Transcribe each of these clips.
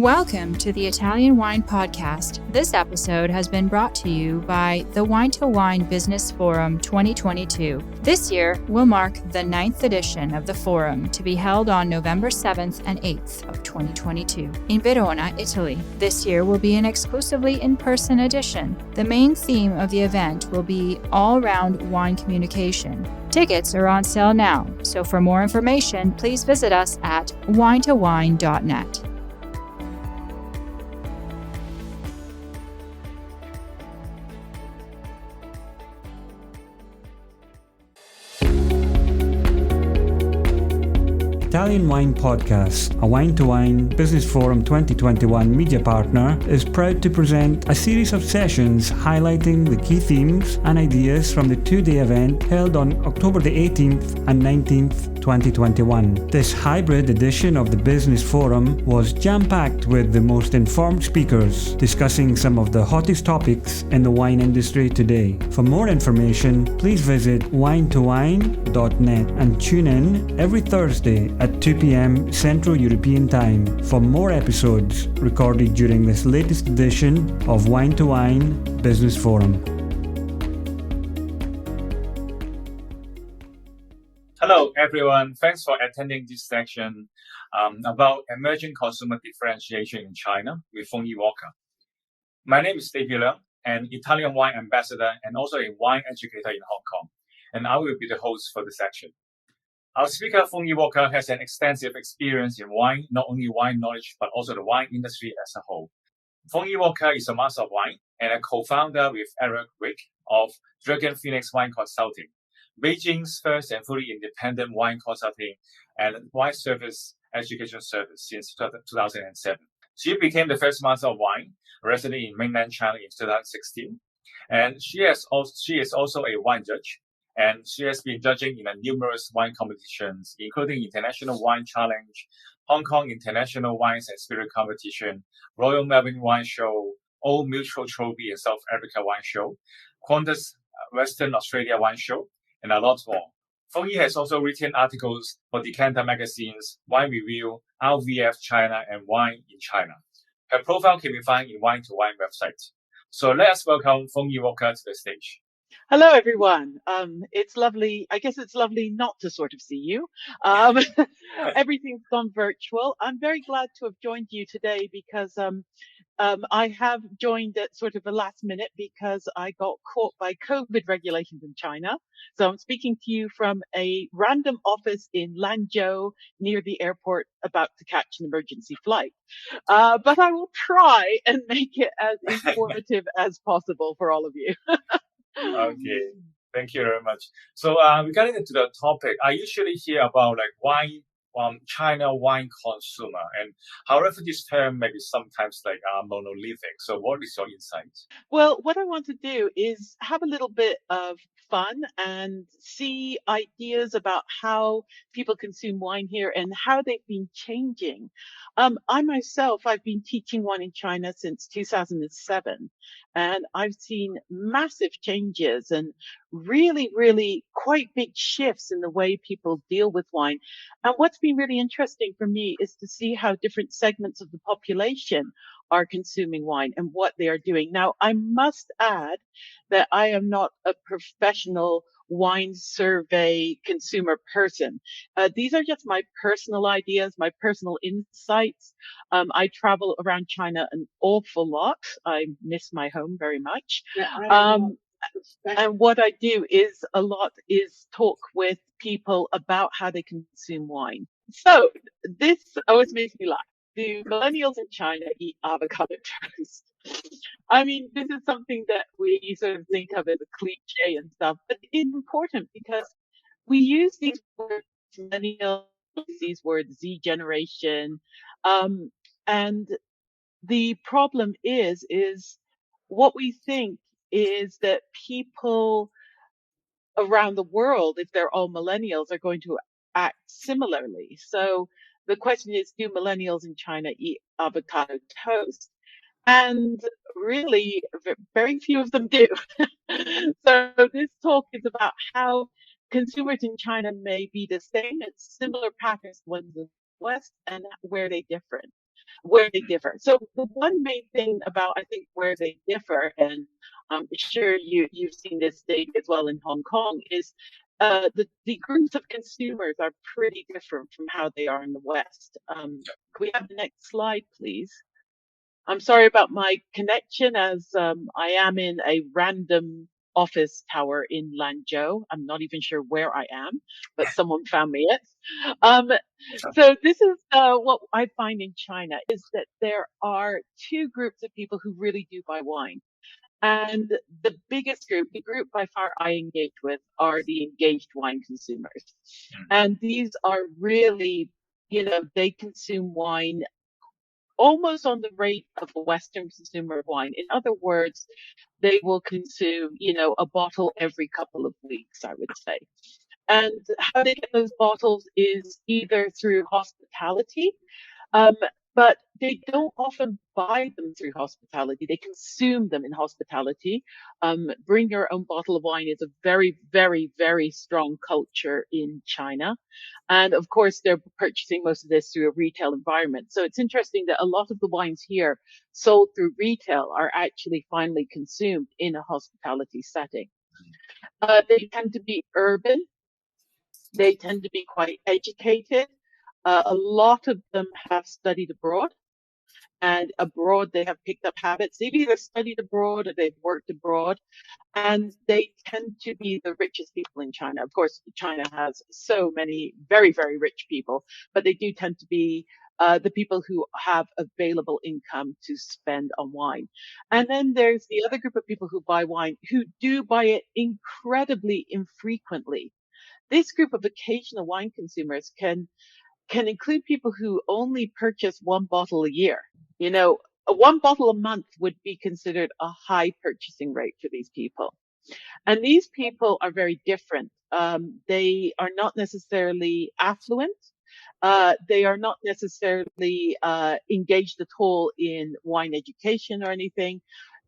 Welcome to the Italian Wine Podcast. This episode has been brought to you by the Wine2Wine Business Forum 2022. This year will mark the 9th edition of the forum to be held on November 7th and 8th of 2022 in Verona, Italy. This year will be an exclusively in-person edition. The main theme of the event will be all-round wine communication. Tickets are on sale now, so for more information, please visit us at wine2wine.net. Italian Wine Podcast, a Wine2Wine Business Forum 2021 media partner, is proud to present a series of sessions highlighting the key themes and ideas from the two-day event held on October the 18th and 19th, 2021. This hybrid edition of the Business Forum was jam-packed with the most informed speakers discussing some of the hottest topics in the wine industry today. For more information, please visit wine2wine.net and tune in every Thursday at 2 p.m. Central European Time for more episodes recorded during this latest edition of Wine2Wine Business Forum. Hello, everyone. Thanks for attending this section about emerging consumer differentiation in China with Fongyee Walker. My name is Davy, an Italian wine ambassador and also a wine educator in Hong Kong, and I will be the host for the section. Our speaker, Fongyee Walker, has an extensive experience in wine, not only wine knowledge, but also the wine industry as a whole. Fongyee Walker is a master of wine and a co-founder with Eric Wick of Dragon Phoenix Wine Consulting, Beijing's first and fully independent wine consulting and wine service education service since 2007. She became the first master of wine resident in mainland China in 2016. And she is also a wine judge. And she has been judging in numerous wine competitions, including International Wine Challenge, Hong Kong International Wines and Spirit Competition, Royal Melbourne Wine Show, Old Mutual Trophy and South Africa Wine Show, Qantas Western Australia Wine Show, and a lot more. Fongyee has also written articles for Decanter magazines, Wine Review, RVF China, and Wine in China. Her profile can be found in Wine2Wine website. So let us welcome Fongyee Walker to the stage. Hello, everyone. It's lovely. I guess it's lovely not to sort of see you. Everything's gone virtual. I'm very glad to have joined you today because I have joined at sort of a last minute because I got caught by COVID regulations in China. So I'm speaking to you from a random office in Lanzhou near the airport about to catch an emergency flight. But I will try and make it as informative as possible for all of you. Okay, thank you very much. So regarding to the topic, I usually hear about like wine, China wine consumer, and however this term may be sometimes like monolithic. So what is your insight? Well, what I want to do is have a little bit of fun and see ideas about how people consume wine here and how they've been changing. I myself, I've been teaching wine in China since 2007, and I've seen massive changes and really, really quite big shifts in the way people deal with wine. And what's been really interesting for me is to see how different segments of the population are consuming wine and what they are doing. Now, I must add that I am not a professional wine survey consumer person. These are just my personal ideas, my personal insights. I travel around China an awful lot. I miss my home very much. And what I do is talk with people about how they consume wine. So this always makes me laugh. Do millennials in China eat avocado toast? I mean, this is something that we sort of think of as a cliche and stuff, but it's important because we use these words, millennials, these words, Z generation, and the problem is what we think is that people around the world, if they're all millennials, are going to act similarly. So the question is, do millennials in China eat avocado toast? And really, very few of them do. So this talk is about how consumers in China may be the same, and similar patterns to ones in the West, and where they differ. where they differ. So the one main thing about, I think, where they differ, and I'm sure you've seen this data as well in Hong Kong, is the groups of consumers are pretty different from how they are in the West. Can we have the next slide, please? I'm sorry about my connection, as I am in a random office tower in Lanzhou. I'm not even sure where I am, but someone found me it. Um, so this is what I find in China, is that there are two groups of people who really do buy wine. And the biggest group, the group by far I engage with, are the engaged wine consumers. And these are really, they consume wine almost on the rate of a Western consumer of wine. In other words, they will consume, a bottle every couple of weeks, I would say. And how they get those bottles is either through hospitality, um, but they don't often buy them through hospitality. They consume them in hospitality. Bring your own bottle of wine is a very, very, very strong culture in China. And of course, they're purchasing most of this through a retail environment. So it's interesting that a lot of the wines here sold through retail are actually finally consumed in a hospitality setting. They tend to be urban. They tend to be quite educated. A lot of them have studied abroad, and abroad they have picked up habits. They've either studied abroad or they've worked abroad, and they tend to be the richest people in China. Of course, China has so many very, very rich people, but they do tend to be the people who have available income to spend on wine. And then there's the other group of people who buy wine who do buy it incredibly infrequently. This group of occasional wine consumers can include people who only purchase one bottle a year. One bottle a month would be considered a high purchasing rate for these people. And these people are very different. They are not necessarily affluent. They are not necessarily engaged at all in wine education or anything.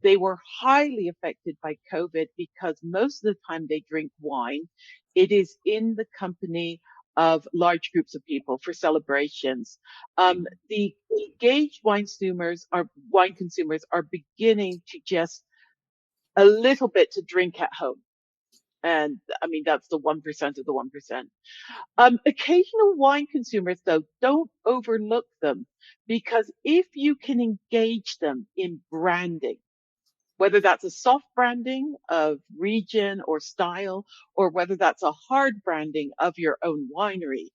They were highly affected by COVID because most of the time they drink wine, it is in the company of large groups of people for celebrations. The engaged wine consumers are beginning to just a little bit to drink at home. And I mean, that's the 1% of the 1%. Occasional wine consumers, though, don't overlook them, because if you can engage them in branding, whether that's a soft branding of region or style, or whether that's a hard branding of your own winery,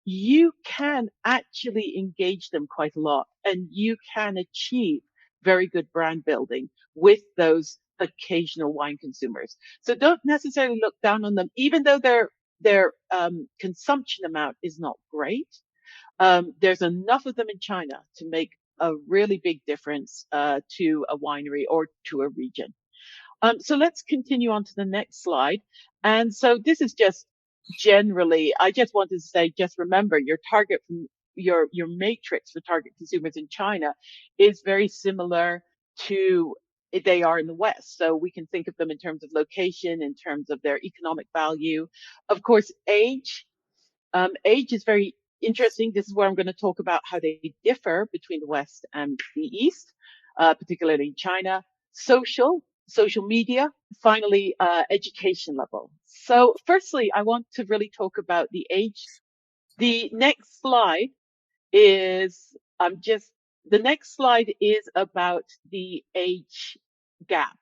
you can actually engage them quite a lot, and you can achieve very good brand building with those occasional wine consumers. So don't necessarily look down on them, even though their consumption amount is not great. There's enough of them in China to make a really big difference to a winery or to a region. So let's continue on to the next slide. And so this is just generally, I just wanted to say, just remember your target, your matrix for target consumers in China is very similar to they are in the West. So we can think of them in terms of location, in terms of their economic value. Of course, age. Age is very interesting. This is where I'm going to talk about how they differ between the West and the East, particularly in China. Social media, finally, education level. So firstly, I want to really talk about the age. The next slide is, the next slide is about the age gap.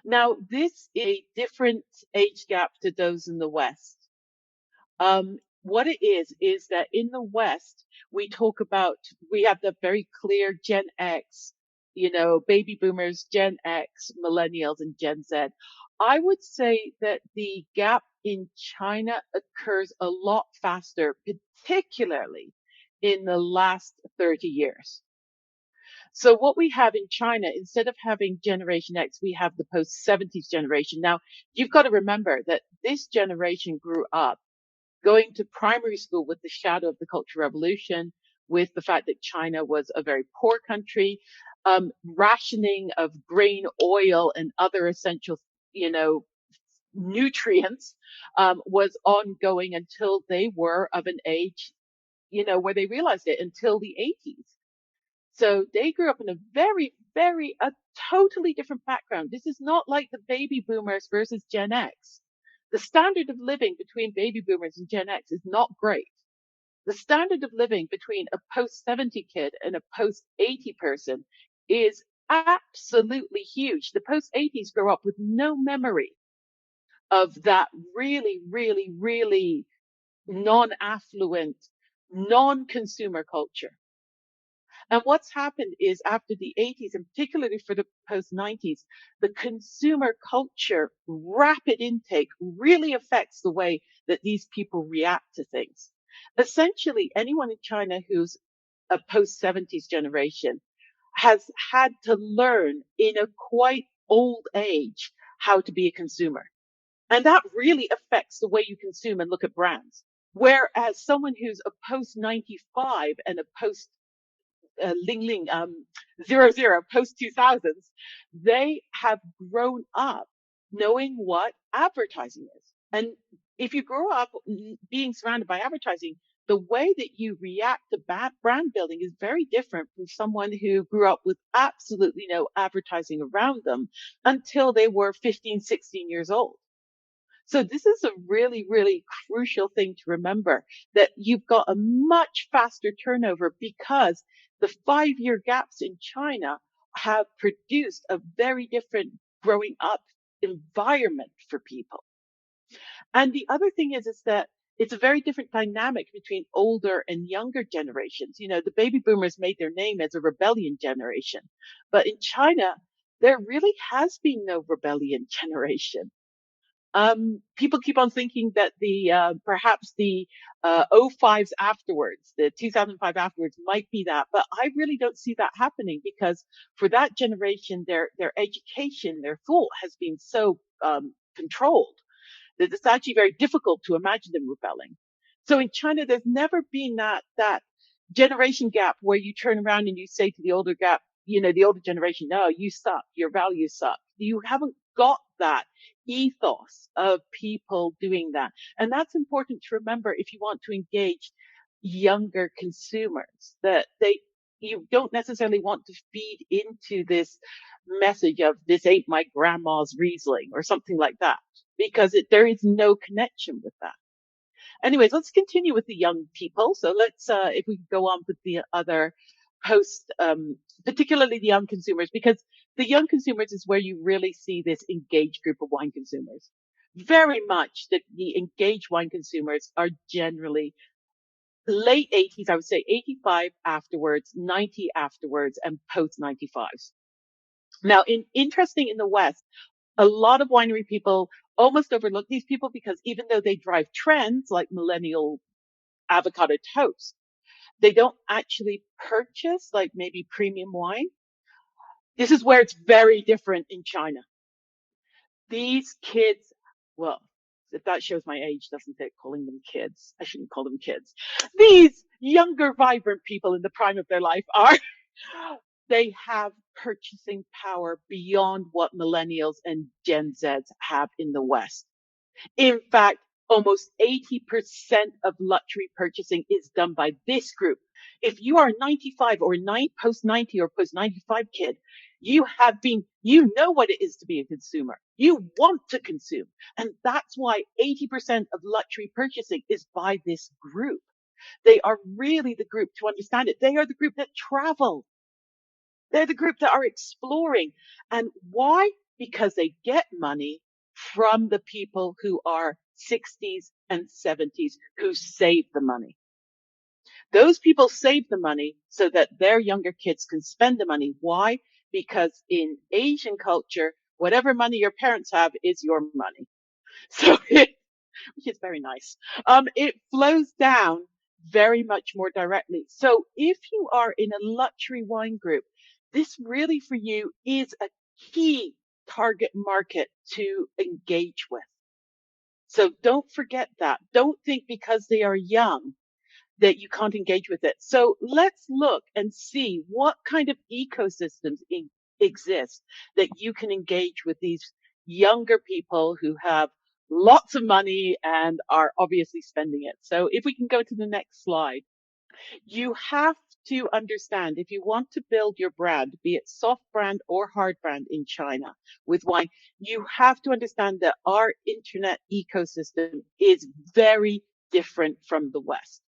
Now, this is a different age gap to those in the West. What it is that in the West, we have the very clear Gen X, baby boomers, Gen X, millennials, and Gen Z. I would say that the gap in China occurs a lot faster, particularly in the last 30 years. So what we have in China, instead of having Generation X, we have the post-70s generation. Now, you've got to remember that this generation grew up going to primary school with the shadow of the Cultural Revolution, with the fact that China was a very poor country, rationing of grain, oil, and other essential, nutrients, was ongoing until they were of an age, where they realized it, until the 80s. So they grew up in a a totally different background. This is not like the baby boomers versus Gen X. The standard of living between baby boomers and Gen X is not great. The standard of living between a post-70 kid and a post-80 person is absolutely huge. The post-80s grow up with no memory of that really non-affluent, non-consumer culture. And what's happened is after the 80s, and particularly for the post-90s, the consumer culture rapid intake really affects the way that these people react to things. Essentially, anyone in China who's a post-70s generation has had to learn in a quite old age how to be a consumer. And that really affects the way you consume and look at brands. Whereas someone who's a post-95 and a post Leung 00 post 2000s, they have grown up knowing what advertising is. And if you grow up being surrounded by advertising, the way that you react to brand building is very different from someone who grew up with absolutely no advertising around them until they were 15, 16 years old. So this is a really crucial thing to remember, that you've got a much faster turnover because the 5-year gaps in China have produced a very different growing up environment for people. And the other thing is that it's a very different dynamic between older and younger generations. You know, the baby boomers made their name as a rebellion generation, but in China, there really has been no rebellion generation. People keep on thinking that perhaps the 05s afterwards, the 2005 afterwards might be that, but I really don't see that happening, because for that generation, their education, their thought has been so controlled that it's actually very difficult to imagine them rebelling. So in China, there's never been that generation gap where you turn around and you say to the older generation, no, you suck, your values suck. You haven't got that ethos of people doing that. And that's important to remember if you want to engage younger consumers, that you don't necessarily want to feed into this message of this ain't my grandma's Riesling or something like that, because there is no connection with that. Anyways, let's continue with the young people. So let's, if we go on with the other particularly the young consumers, because the young consumers is where you really see this engaged group of wine consumers. Very much that the engaged wine consumers are generally late 80s, I would say 85 afterwards, 90 afterwards, and post 95s. Now, interesting in the West, a lot of winery people almost overlook these people because even though they drive trends like millennial avocado toast, they don't actually purchase like maybe premium wine. This is where it's very different in China. These kids, well, if that shows my age, doesn't it, calling them kids? I shouldn't call them kids. These younger, vibrant people in the prime of their life they have purchasing power beyond what millennials and Gen Zs have in the West. In fact, almost 80% of luxury purchasing is done by this group. If you are 95 or post 90 or post 95 kid, you know what it is to be a consumer. You want to consume. And that's why 80% of luxury purchasing is by this group. They are really the group to understand it. They are the group that travel. They're the group that are exploring. And why? Because they get money from the people who are 60s and 70s who save the money. Those people save the money so that their younger kids can spend the money. Why? Because in Asian culture, whatever money your parents have is your money. So which is very nice. It flows down very much more directly. So if you are in a luxury wine group, this really for you is a key target market to engage with. So don't forget that. Don't think because they are young that you can't engage with it. So let's look and see what kind of ecosystems exist that you can engage with these younger people who have lots of money and are obviously spending it. So if we can go to the next slide, you have to understand, if you want to build your brand, be it soft brand or hard brand in China with wine, you have to understand that our internet ecosystem is very different from the West.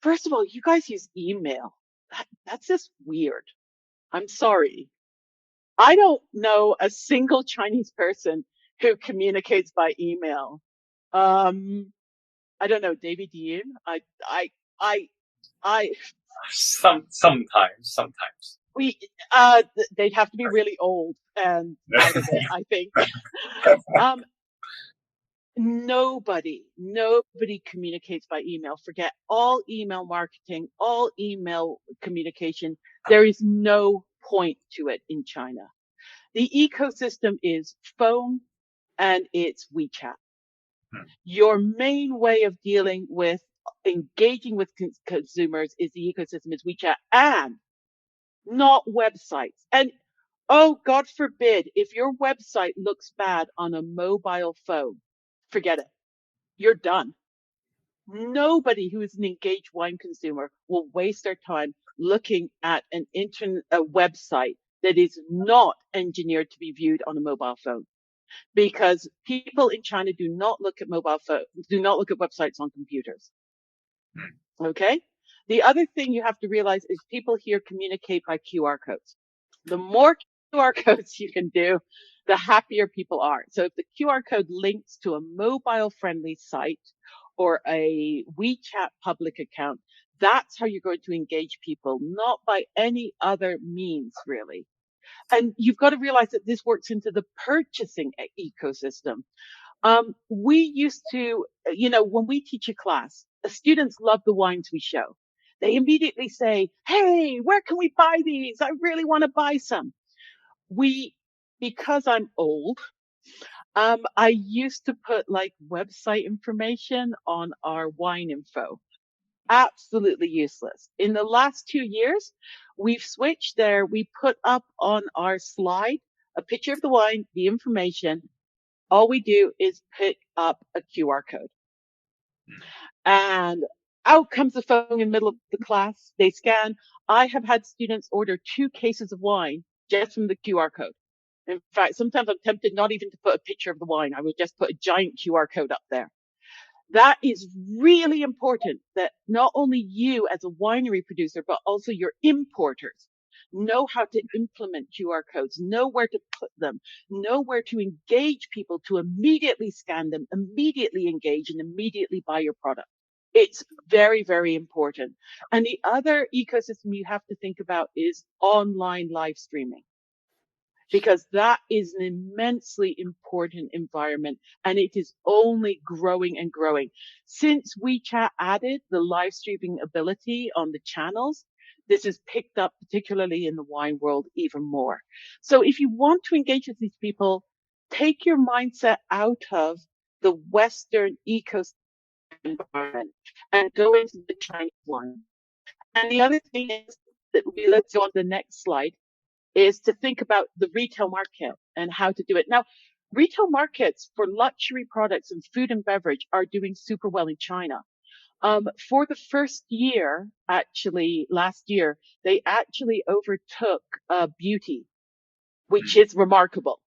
First of all, you guys use email. That's just weird. I'm sorry. I don't know a single Chinese person who communicates by email. I don't know, Davy, do you? I, Sometimes. they'd have to be really old and out of it, I think. Nobody communicates by email. Forget all email marketing, all email communication. There is no point to it in China. The ecosystem is phone and it's WeChat. Your main way of dealing with engaging with consumers is the ecosystem is WeChat and not websites. And oh, God forbid, if your website looks bad on a mobile phone, forget it. You're done. Nobody who is an engaged wine consumer will waste their time looking at a website that is not engineered to be viewed on a mobile phone. Because people in China do not look at websites on computers. Okay? The other thing you have to realize is people here communicate by QR codes. The more QR codes you can do, the happier people are. So if the QR code links to a mobile friendly site or a WeChat public account, that's how you're going to engage people, not by any other means, really. And you've got to realize that this works into the purchasing ecosystem. We used to, when we teach a class, students love the wines we show. They immediately say, hey, where can we buy these? I really want to buy some. Because I'm old, I used to put like website information on our wine info. Absolutely useless. In the last 2 years, we've switched there. We put up on our slide a picture of the wine, the information. All we do is pick up a QR code. And out comes the phone in the middle of the class. They scan. I have had students order 2 cases of wine just from the QR code. In fact, sometimes I'm tempted not even to put a picture of the wine. I would just put a giant QR code up there. That is really important that not only you as a winery producer, but also your importers know how to implement QR codes, know where to put them, know where to engage people to immediately scan them, immediately engage, and immediately buy your product. It's very, very important. And the other ecosystem you have to think about is online live streaming, because that is an immensely important environment and it is only growing and growing. Since WeChat added the live streaming ability on the channels, this is picked up, particularly in the wine world, even more. So if you want to engage with these people, take your mindset out of the Western ecosystem environment and go into the Chinese one. And the other thing is that let's go on to the next slide, is to think about the retail market and how to do it. Now, retail markets for luxury products and food and beverage are doing super well in China. For the first year, actually, last year, they actually overtook beauty, which is remarkable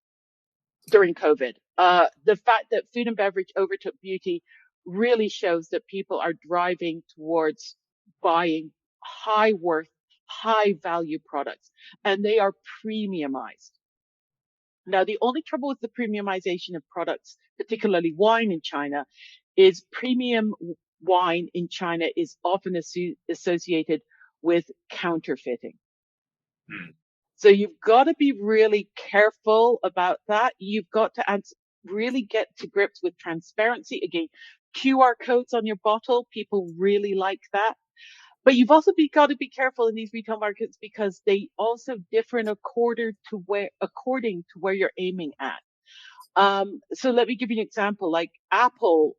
during COVID. The fact that food and beverage overtook beauty really shows that people are driving towards buying high worth, high value products, and they are premiumized. Now, the only trouble with the premiumization of products, particularly wine in China, is premium wine in China is often associated with counterfeiting. So you've got to be really careful about that. You've got to really get to grips with transparency. Again, QR codes on your bottle, people really like that. But you've also got to be careful in these retail markets because they also differ according to where you're aiming at. So let me give you an example. Like Apple,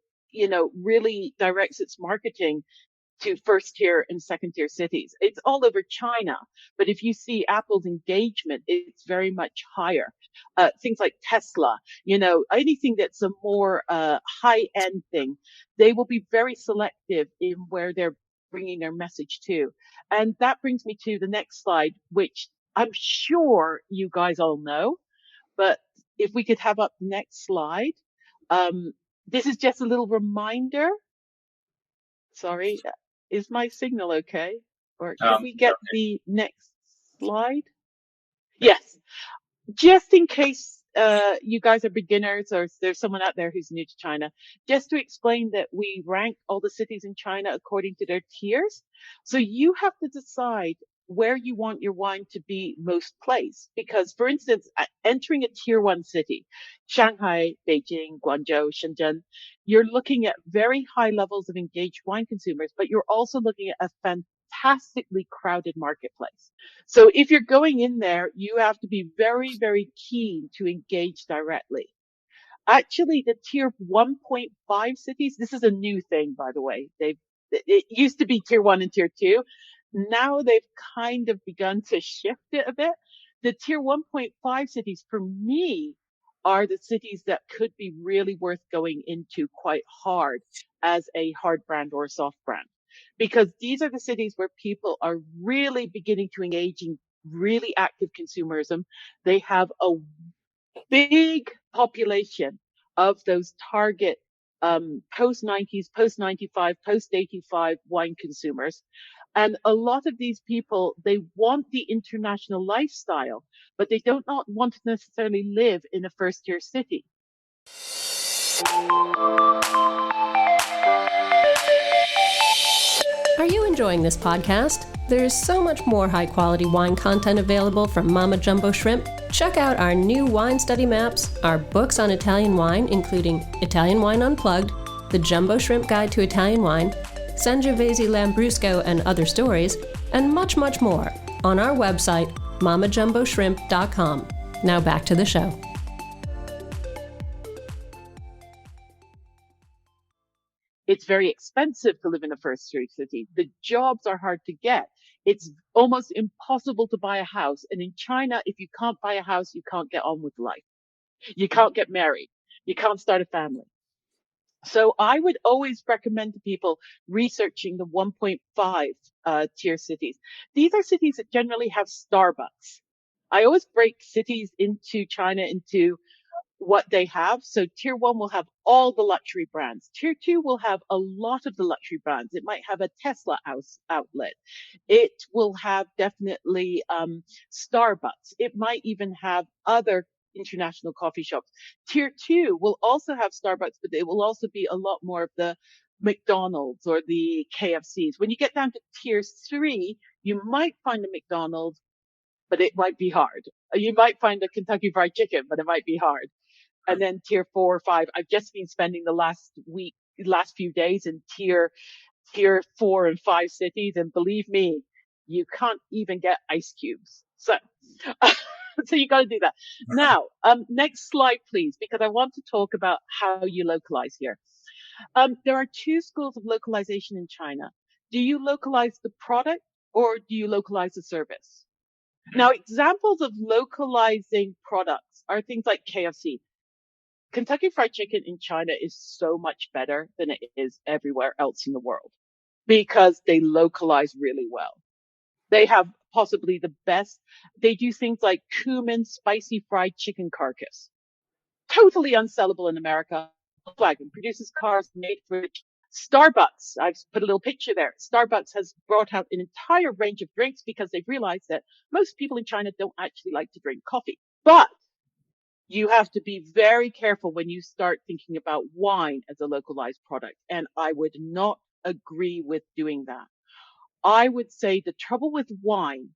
really directs its marketing to first tier and second tier cities. It's all over China. But if you see Apple's engagement, it's very much higher. Things like Tesla, anything that's a more high end thing, they will be very selective in where they're bringing their message to. And that brings me to the next slide, which I'm sure you guys all know, but if we could have up the next slide. This is just a little reminder. Sorry, is my signal okay? Or could we get the next slide? Yes. Just in case you guys are beginners or there's someone out there who's new to China, just to explain that we rank all the cities in China according to their tiers. So you have to decide where you want your wine to be most placed. Because, for instance, entering a tier 1 city, Shanghai, Beijing, Guangzhou, Shenzhen, you're looking at very high levels of engaged wine consumers, but you're also looking at a fantastically crowded marketplace. So if you're going in there, you have to be very, very keen to engage directly. Actually, the tier 1.5 cities, this is a new thing, by the way. It used to be tier 1 and tier 2. Now they've kind of begun to shift it a bit. The tier 1.5 cities, for me, are the cities that could be really worth going into quite hard as a hard brand or a soft brand. Because these are the cities where people are really beginning to engage in really active consumerism. They have a big population of those target post-90s, post-95, post-85 wine consumers. And a lot of these people, they want the international lifestyle, but they don't not want to necessarily live in a first-tier city. Are you enjoying this podcast? There's so much more high-quality wine content available from Mama Jumbo Shrimp. Check out our new wine study maps, our books on Italian wine, including Italian Wine Unplugged, The Jumbo Shrimp Guide to Italian Wine, Sangiovese Lambrusco and Other Stories, and much, much more on our website, mamajumboshrimp.com. Now back to the show. It's very expensive to live in a first-tier city. The jobs are hard to get. It's almost impossible to buy a house. And in China, if you can't buy a house, you can't get on with life. You can't get married. You can't start a family. So I would always recommend to people researching the 1.5 tier cities. These are cities that generally have Starbucks. I always break cities into China into what they have. So tier 1 will have all the luxury brands. Tier 2 will have a lot of the luxury brands. It might have a Tesla outlet. It will have definitely Starbucks. It might even have other international coffee shops. Tier 2 will also have Starbucks, but it will also be a lot more of the McDonald's or the KFCs. When you get down to tier 3, you might find a McDonald's, but it might be hard. You might find a Kentucky Fried Chicken, but it might be hard. And then tier 4 or 5, I've just been spending the last few days in tier 4 and 5 cities. And believe me, you can't even get ice cubes. So, so you got to do that. Now, next slide, please, because I want to talk about how you localize here. There are 2 schools of localization in China. Do you localize the product or do you localize the service? Now, examples of localizing products are things like KFC. Kentucky Fried Chicken in China is so much better than it is everywhere else in the world because they localize really well. They have possibly the best. They do things like cumin spicy fried chicken carcass. Totally unsellable in America. Volkswagen produces cars made for Starbucks. I've put a little picture there. Starbucks has brought out an entire range of drinks because they've realized that most people in China don't actually like to drink coffee. But you have to be very careful when you start thinking about wine as a localized product. And I would not agree with doing that. I would say the trouble with wine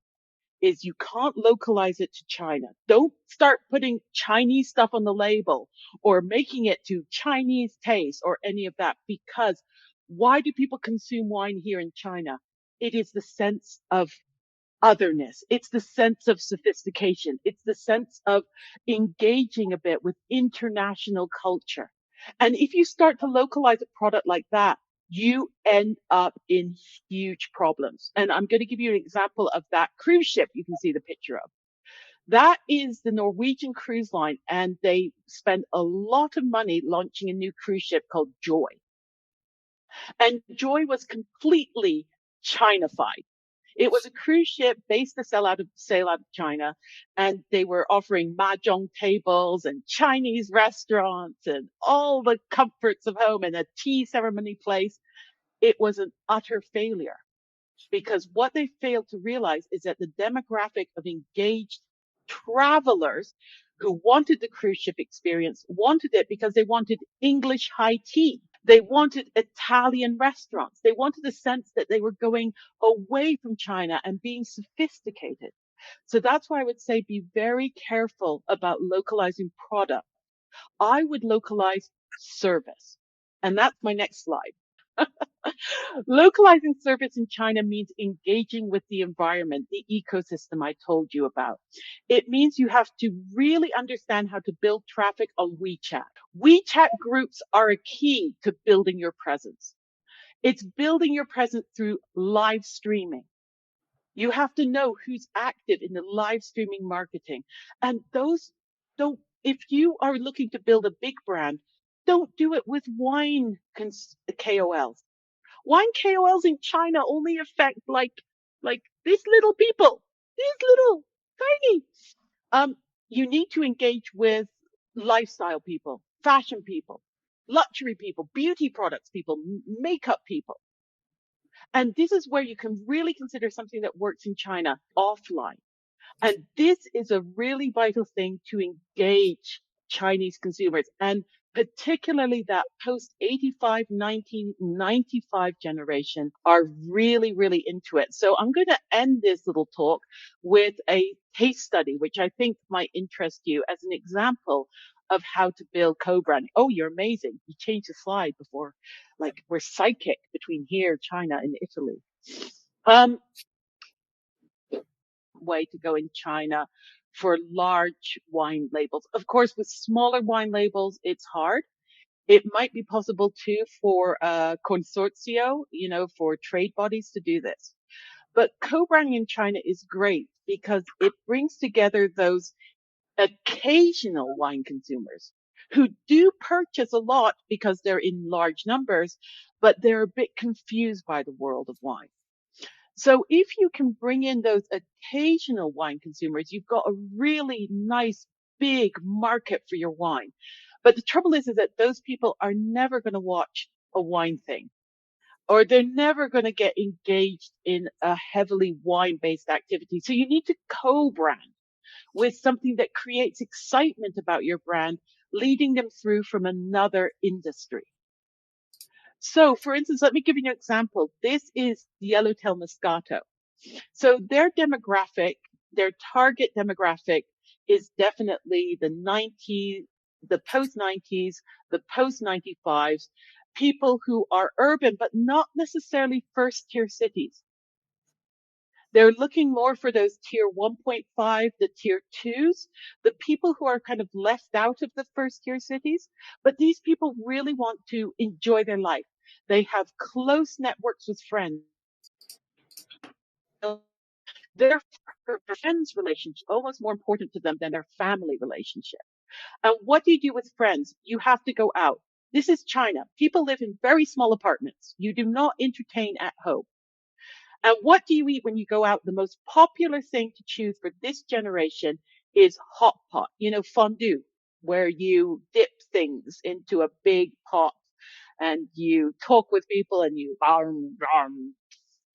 is you can't localize it to China. Don't start putting Chinese stuff on the label or making it to Chinese taste or any of that, because why do people consume wine here in China? It is the sense of otherness. It's the sense of sophistication. It's the sense of engaging a bit with international culture. And if you start to localize a product like that, you end up in huge problems. And I'm going to give you an example of that cruise ship you can see the picture of. That is the Norwegian cruise line, and they spent a lot of money launching a new cruise ship called Joy. And Joy was completely China-fied. It was a cruise ship based to sail out of China, and they were offering mahjong tables and Chinese restaurants and all the comforts of home and a tea ceremony place. It was an utter failure because what they failed to realize is that the demographic of engaged travelers who wanted the cruise ship experience wanted it because they wanted English high tea. They wanted Italian restaurants. They wanted a sense that they were going away from China and being sophisticated. So that's why I would say be very careful about localizing product. I would localize service. And that's my next slide. Localizing service in China means engaging with the environment, the ecosystem I told you about. It means you have to really understand how to build traffic on WeChat. WeChat groups are a key to building your presence. It's building your presence through live streaming. You have to know who's active in the live streaming marketing. And if you are looking to build a big brand, don't do it with wine KOLs. Wine KOLs in China only affect like these little people, these little tiny. You need to engage with lifestyle people, fashion people, luxury people, beauty products people, makeup people. And this is where you can really consider something that works in China offline. And this is a really vital thing to engage Chinese consumers, and particularly that post 85, 1995 generation are really, really into it. So I'm going to end this little talk with a case study, which I think might interest you as an example of how to build co-branding. Oh, you're amazing. You changed the slide before, like we're psychic between here, China and Italy. Way to go in China for large wine labels. Of course, with smaller wine labels, it's hard. It might be possible too for a consortio, for trade bodies to do this. But co-branding in China is great because it brings together those occasional wine consumers who do purchase a lot because they're in large numbers, but they're a bit confused by the world of wine. So if you can bring in those occasional wine consumers, you've got a really nice big market for your wine. But the trouble is that those people are never going to watch a wine thing, or they're never going to get engaged in a heavily wine-based activity. So you need to co-brand with something that creates excitement about your brand, leading them through from another industry. So, for instance, let me give you an example. This is Yellowtail Moscato. So their target demographic is definitely the 90s, the post-90s, the post-95s, people who are urban, but not necessarily first-tier cities. They're looking more for those tier 1.5, the tier 2s, the people who are kind of left out of the first-tier cities. But these people really want to enjoy their life. They have close networks with friends. Their friends' relationship is almost more important to them than their family relationship. And what do you do with friends? You have to go out. This is China. People live in very small apartments. You do not entertain at home. And what do you eat when you go out? The most popular thing to choose for this generation is hot pot, fondue, where you dip things into a big pot and you talk with people and you,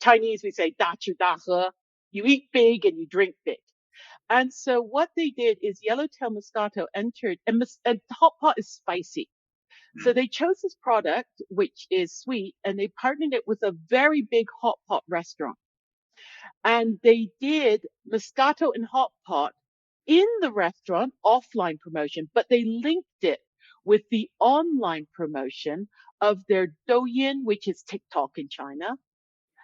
Chinese, we say, da chu da he. You eat big and you drink big. And so what they did is Yellowtail Moscato entered, and hot pot is spicy. So they chose this product, which is sweet, and they partnered it with a very big hot pot restaurant. And they did Moscato and hot pot in the restaurant, offline promotion, but they linked it with the online promotion of their Douyin, which is TikTok in China.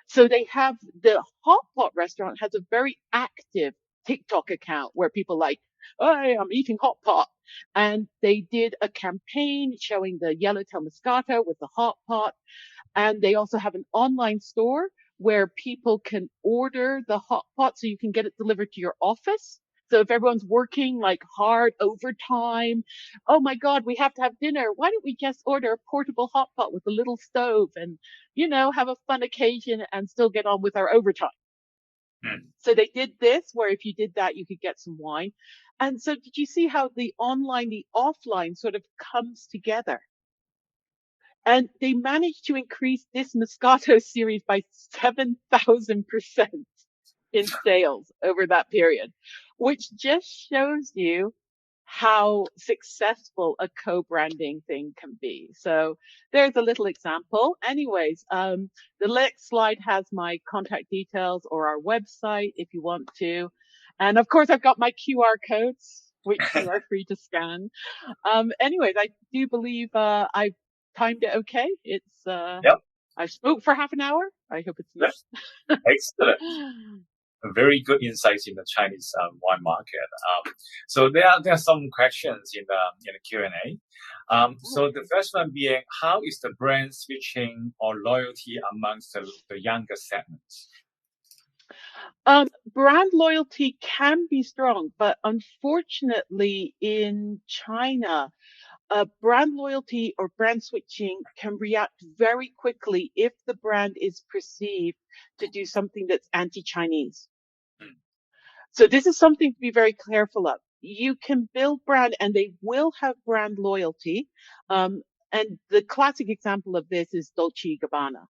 So they have the hot pot restaurant has a very active TikTok account where people like, hey, I'm eating hot pot. And they did a campaign showing the Yellowtail Moscato with the hot pot. And they also have an online store where people can order the hot pot so you can get it delivered to your office. So if everyone's working like hard overtime, oh my God, we have to have dinner. Why don't we just order a portable hot pot with a little stove and, have a fun occasion and still get on with our overtime? So they did this where if you did that, you could get some wine. And so did you see how the online, the offline sort of comes together? And they managed to increase this Moscato series by 7,000% in sales over that period, which just shows you how successful a co-branding thing can be. So there's a little example. Anyways, the next slide has my contact details or our website if you want to. And of course, I've got my QR codes, which you are free to scan. Anyways, I do believe I've timed it okay. It's Yep. I spoke for half an hour. I hope it's not. Excellent. Very good insights in the Chinese wine market. So there are some questions in the Q&A. So the first one being, how is the brand switching or loyalty amongst the younger segments? Brand loyalty can be strong, but unfortunately in China, brand loyalty or brand switching can react very quickly if the brand is perceived to do something that's anti-Chinese. So this is something to be very careful of. You can build brand and they will have brand loyalty. And the classic example of this is Dolce & Gabbana.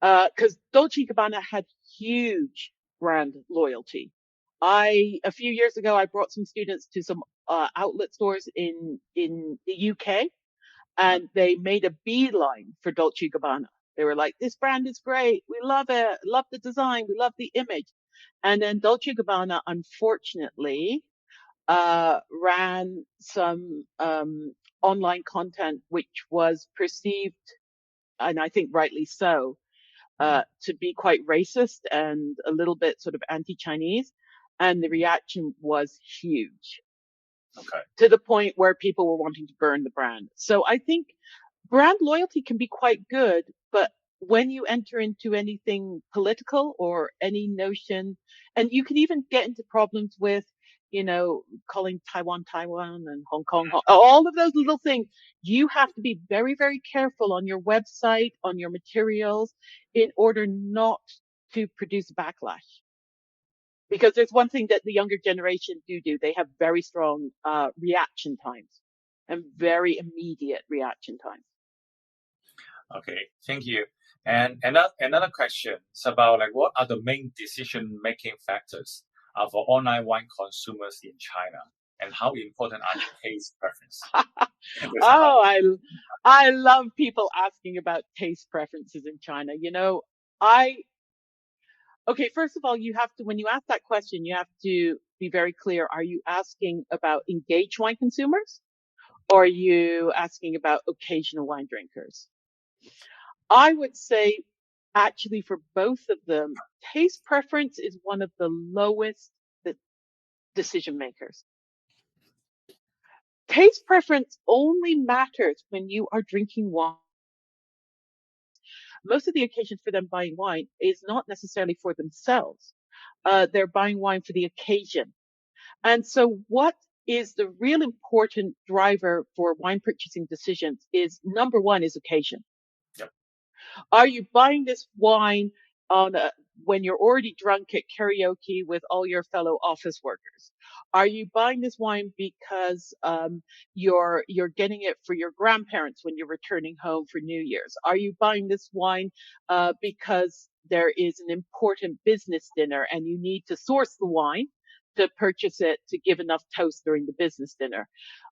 Because Dolce & Gabbana had huge brand loyalty. A few years ago, I brought some students to some outlet stores in the UK, and they made a beeline for Dolce & Gabbana. They were like, this brand is great. We love it. Love the design. We love the image. And then Dolce & Gabbana, unfortunately, ran some online content which was perceived, and I think rightly so, to be quite racist and a little bit sort of anti-Chinese. And the reaction was huge. Okay. To the point where people were wanting to burn the brand. So I think brand loyalty can be quite good, but when you enter into anything political or any notion, and you can even get into problems with, calling Taiwan, Taiwan and Hong Kong, all of those little things, you have to be very, very careful on your website, on your materials, in order not to produce backlash. Because there's one thing that the younger generation do. They have very strong reaction times and very immediate reaction times. Okay, thank you. And another question is about what are the main decision-making factors for online wine consumers in China, and how important are taste preferences? I love people asking about taste preferences in China. Okay, first of all, when you ask that question, you have to be very clear. Are you asking about engaged wine consumers, or are you asking about occasional wine drinkers? I would say, actually, for both of them, taste preference is one of the lowest decision makers. Taste preference only matters when you are drinking wine. Most of the occasions for them buying wine is not necessarily for themselves. They're buying wine for the occasion. And so what is the real important driver for wine purchasing decisions is, number one, is occasion. Yep. Are you buying this wine when you're already drunk at karaoke with all your fellow office workers? Are you buying this wine because you're getting it for your grandparents when you're returning home for New Year's? Are you buying this wine because there is an important business dinner and you need to source the wine to purchase it to give enough toast during the business dinner?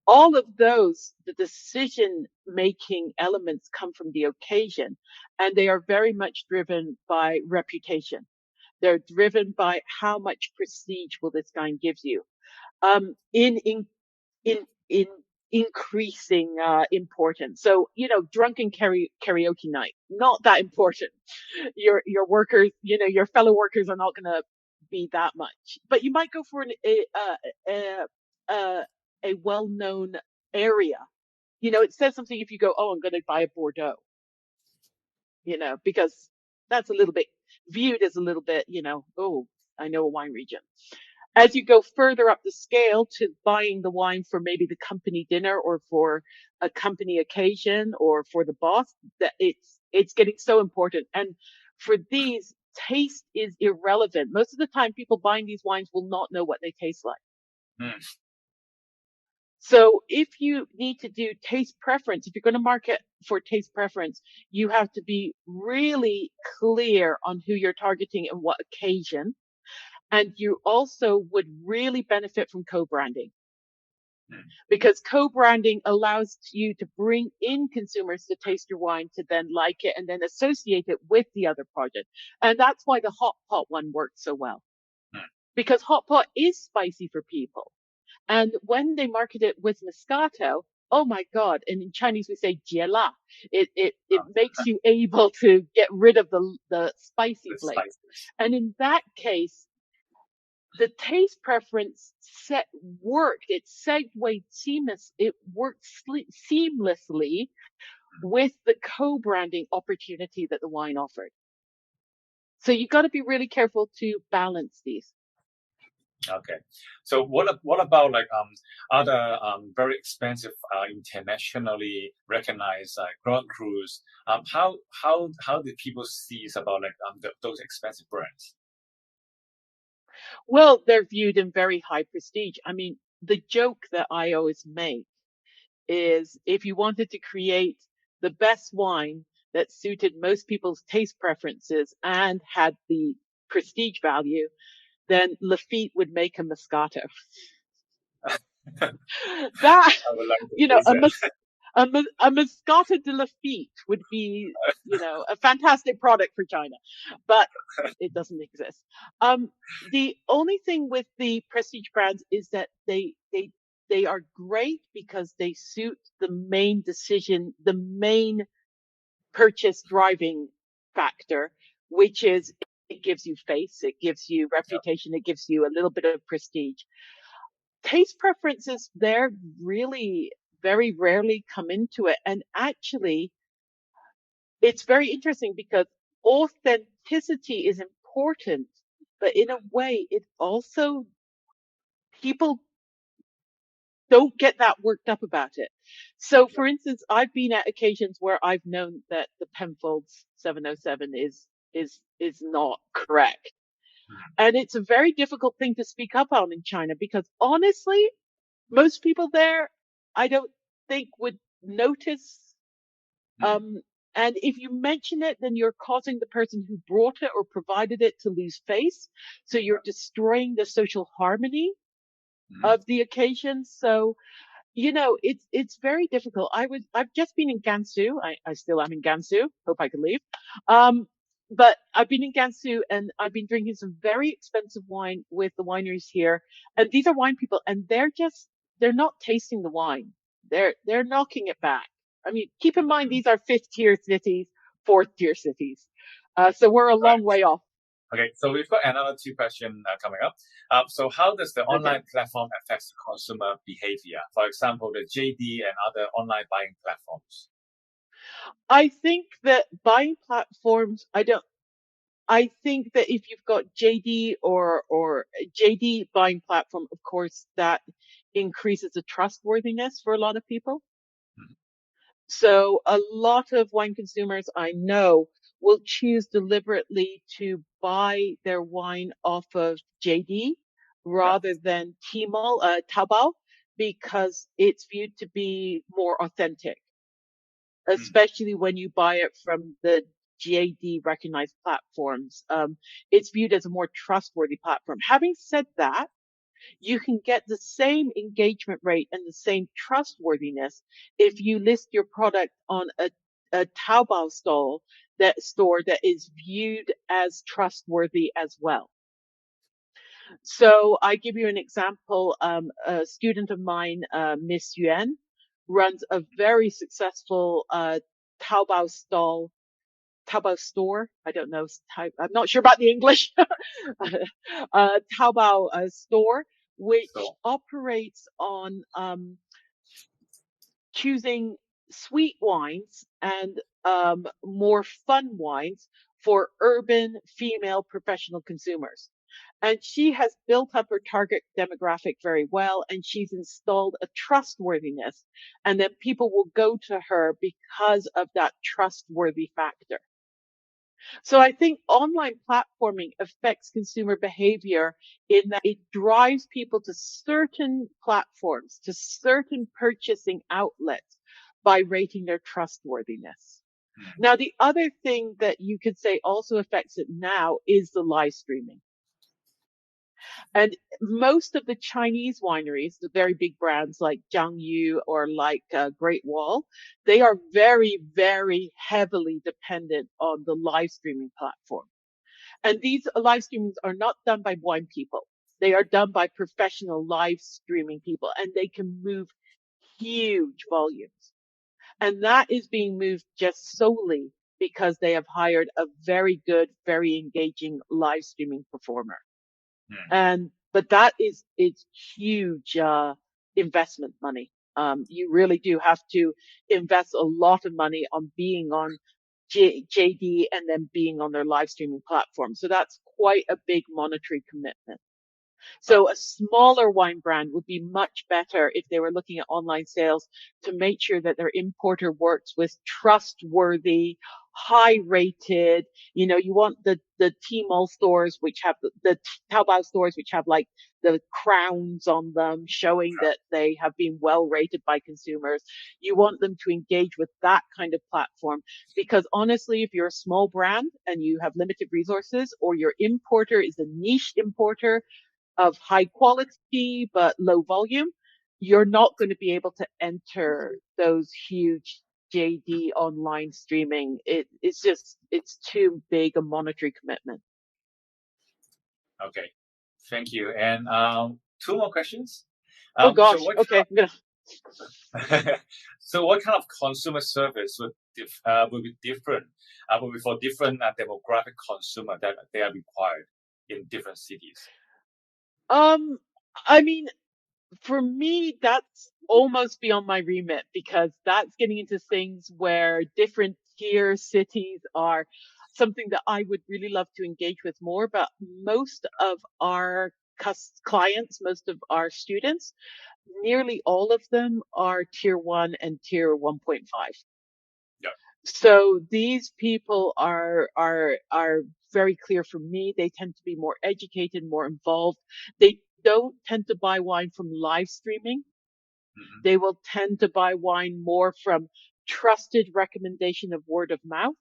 All of those, the decision-making elements come from the occasion, and they are very much driven by reputation. They're driven by how much prestige will this wine give you. In increasing importance. So, drunken karaoke night, not that important. Your workers, your fellow workers are not going to be that much, but you might go for a well-known area. It says something if you go, oh, I'm going to buy a Bordeaux, because that's a little bit viewed as a little bit, oh, I know a wine region. As you go further up the scale to buying the wine for maybe the company dinner or for a company occasion or for the boss, that it's getting so important. And for these, taste is irrelevant. Most of the time, people buying these wines will not know what they taste like. Mm. So if you need to do taste preference, if you're going to market for taste preference, you have to be really clear on who you're targeting and what occasion. And you also would really benefit from co-branding, because co-branding allows you to bring in consumers to taste your wine, to then like it and then associate it with the other project. And that's why the hot pot one works so well, because hot pot is spicy for people. And when they market it with Moscato, oh my God. And in Chinese, we say jiela. It makes you able to get rid of the spicy flavor. And in that case, the taste preference worked. It segued it worked seamlessly with the co-branding opportunity that the wine offered. So you got to be really careful to balance these. Okay, so what about like other very expensive internationally recognized Grand Crus? How do people see about like those expensive brands? Well, they're viewed in very high prestige. I mean, the joke that I always make is if you wanted to create the best wine that suited most people's taste preferences and had the prestige value, then Lafite would make a Moscato. That, I would like to you know, taste that. a Moscato de Lafite would be, a fantastic product for China, but it doesn't exist. The only thing with the prestige brands is that they are great because they suit the main decision, the main purchase driving factor, which is it gives you face, it gives you reputation, it gives you a little bit of prestige. Taste preferences there really very rarely come into it. And actually, it's very interesting because authenticity is important, but in a way, it also, people don't get that worked up about it. So for instance, I've been at occasions where I've known that the Penfolds 707 is not correct. And it's a very difficult thing to speak up on in China because honestly, most people there, I don't think would notice. And if you mention it, then you're causing the person who brought it or provided it to lose face. So you're destroying the social harmony of the occasion. So, it's very difficult. I've just been in Gansu. I still am in Gansu. Hope I can leave. But I've been in Gansu and I've been drinking some very expensive wine with the wineries here. And these are wine people and they're not tasting the wine. They're knocking it back. I mean, keep in mind, these are 5th-tier cities, 4th-tier cities. So we're a long way off. Okay, so we've got another 2 questions coming up. So how does the online platform affect the consumer behavior? For example, the JD and other online buying platforms. I think that buying platforms, I think that if you've got JD or JD buying platform, of course, that increases the trustworthiness for a lot of people. So a lot of wine consumers I know will choose deliberately to buy their wine off of JD rather than Tmall, Taobao, because it's viewed to be more authentic, especially when you buy it from the JD recognized platforms. It's viewed as a more trustworthy platform. Having said that, you can get the same engagement rate and the same trustworthiness if you list your product on a Taobao store that is viewed as trustworthy as well. So I give you an example. A student of mine, Miss Yuan, runs a very successful Taobao store. I don't know. I'm not sure about the English. Taobao store, which operates on choosing sweet wines and more fun wines for urban female professional consumers. And she has built up her target demographic very well, and she's installed a trustworthiness. And then people will go to her because of that trustworthy factor. So I think online platforming affects consumer behavior in that it drives people to certain platforms, to certain purchasing outlets by rating their trustworthiness. Now, the other thing that you could say also affects it now is the live streaming. And most of the Chinese wineries, the very big brands like Jiangyu or like Great Wall, they are very, very heavily dependent on the live streaming platform. And these live streamings are not done by wine people. They are done by professional live streaming people, and they can move huge volumes. And that is being moved just solely because they have hired a very good, very engaging live streaming performer. But that is, it's huge, investment money. You really do have to invest a lot of money on being on JD and then being on their live streaming platform. So that's quite a big monetary commitment. So a smaller wine brand would be much better if they were looking at online sales to make sure that their importer works with trustworthy, high rated, you want the Tmall stores, which have the Taobao stores, which have like the crowns on them showing that they have been well rated by consumers. You want them to engage with that kind of platform because honestly, if you're a small brand and you have limited resources or your importer is a niche importer of high quality but low volume, you're not going to be able to enter those huge JD online streaming. It's too big a monetary commitment. Okay, thank you. And two more questions. Oh gosh. Okay. So what kind of consumer service would be different? Will be for different demographic consumer that they are required in different cities? I mean, for me, that's almost beyond my remit because that's getting into things where different tier cities are something that I would really love to engage with more. But most of our clients, most of our students, nearly all of them are tier 1 and tier 1.5. Yeah. So these people are very clear for me. They tend to be more educated, more involved. They don't tend to buy wine from live streaming. They will tend to buy wine more from trusted recommendation of word of mouth.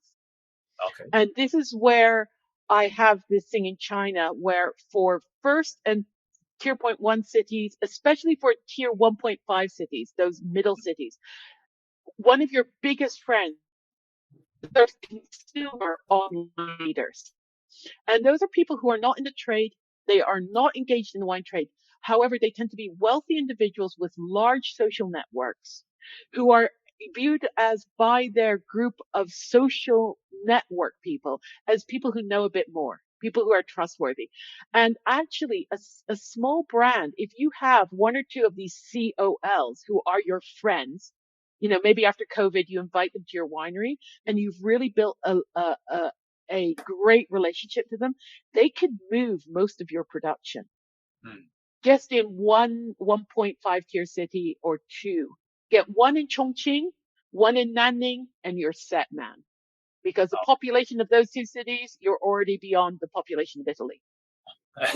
Okay. And this is where I have this thing in China where for first and tier 0.1 cities, especially for tier 1.5 cities, those middle cities, one of your biggest friends are consumer online leaders. And those are people who are not in the trade. They are not engaged in the wine trade. However, they tend to be wealthy individuals with large social networks who are viewed as by their group of social network people as people who know a bit more, people who are trustworthy. And actually a small brand, if you have one or two of these COLs who are your friends, maybe after COVID, you invite them to your winery and you've really built a great relationship to them, they could move most of your production just in 1.5 tier city or two. Get one in Chongqing, one in Nanning, and you're set, man. Because the population of those two cities, you're already beyond the population of Italy. Yeah.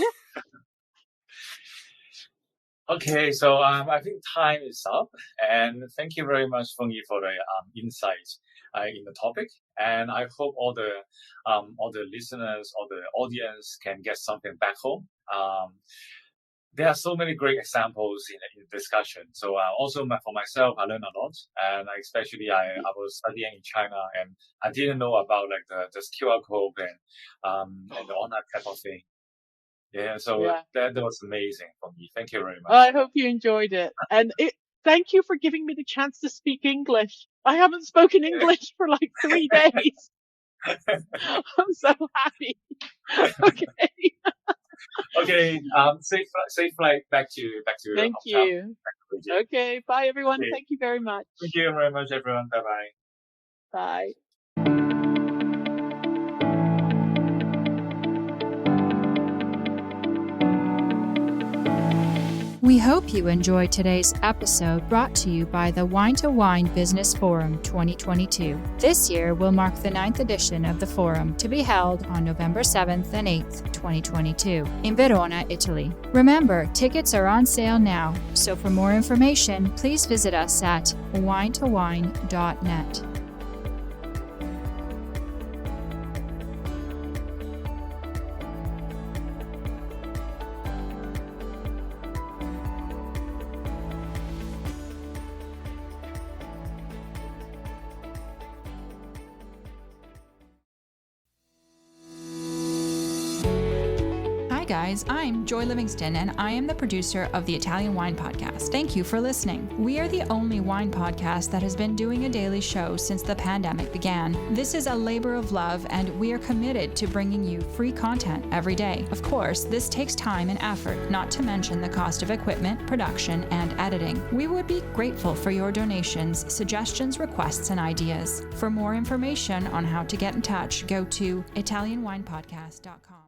Okay, so I think time is up, and thank you very much, Fongyee, for the insight in the topic. And I hope all the listeners, all the audience can get something back home. There are so many great examples in the discussion. So also for myself, I learned a lot, and especially I was studying in China, and I didn't know about like the QR code and all that type of thing. Yeah, so that was amazing for me. Thank you very much. I hope you enjoyed it. And thank you for giving me the chance to speak English. I haven't spoken English for like 3 days. I'm so happy. Okay. Okay. Safe flight back to Thank you. Okay. Bye, everyone. Okay. Thank you very much. Thank you very much, everyone. Bye-bye. Bye. hope you enjoyed today's episode brought to you by the Wine2Wine Business Forum 2022. This year will mark the 9th edition of the forum to be held on November 7th and 8th, 2022 in Verona, Italy. Remember, tickets are on sale now, so for more information, please visit us at wine2wine.net. Hi guys, I'm Joy Livingston and I am the producer of the Italian Wine Podcast. Thank you for listening. We are the only wine podcast that has been doing a daily show since the pandemic began. This is a labor of love and we are committed to bringing you free content every day. Of course, this takes time and effort, not to mention the cost of equipment, production, and editing. We would be grateful for your donations, suggestions, requests, and ideas. For more information on how to get in touch, go to ItalianWinePodcast.com.